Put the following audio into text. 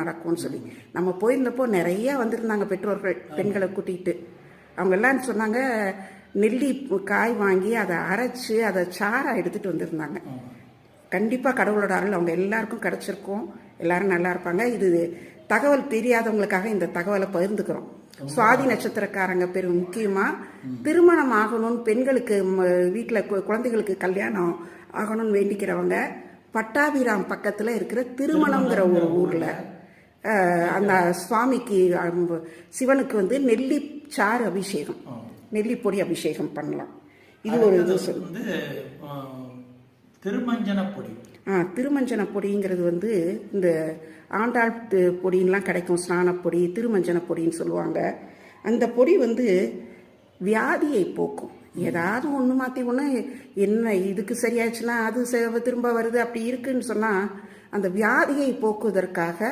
நடக்கும்னு சொல்லி நம்ம போயிருந்தப்போ நிறைய வந்திருந்தாங்க பெற்றோர்கள் பெண்களை கூட்டிகிட்டு. அவங்க எல்லாம் சொன்னாங்க நெல்லி காய் வாங்கி அதை அரைச்சி அதை சாரை எடுத்துகிட்டு வந்திருந்தாங்க. கண்டிப்பாக கடவுளோட அருள் அவங்க எல்லாருக்கும் கிடச்சிருக்கும், எல்லாரும் நல்லா இருப்பாங்க. இது தகவல் தெரியாதவங்களுக்காக இந்த தகவலை பகிர்ந்துக்கிறோம். சுவாதி நட்சத்திரக்காரங்க பெரும் முக்கியமாக திருமணம் ஆகணும்னு பெண்களுக்கு வீட்டில் குழந்தைகளுக்கு கல்யாணம் ஆகணும்னு வேண்டிக்கிறவங்க பட்டாபிராம் பக்கத்தில் இருக்கிற திருமணங்கிற ஒரு ஊரில் அந்த சுவாமிக்கு சிவனுக்கு வந்து நெல்லிச்சாறு அபிஷேகம், நெல்லிப்பொடி அபிஷேகம் பண்ணலாம். இது ஒரு இது வந்து திருமஞ்சன பொடி. திருமஞ்சன பொடிங்கிறது வந்து இந்த ஆண்டாள் பொடின்லாம் கிடைக்கும், ஸ்நானப்பொடி, திருமஞ்சன பொடின்னு சொல்லுவாங்க. அந்த பொடி வந்து வியாதியை போக்கும். ஏதாவது ஒன்று மாற்றி ஒன்று என்ன இதுக்கு சரியாச்சுன்னா அது திரும்ப வருது அப்படி இருக்குன்னு சொன்னால் அந்த வியாதியை போக்குவதற்காக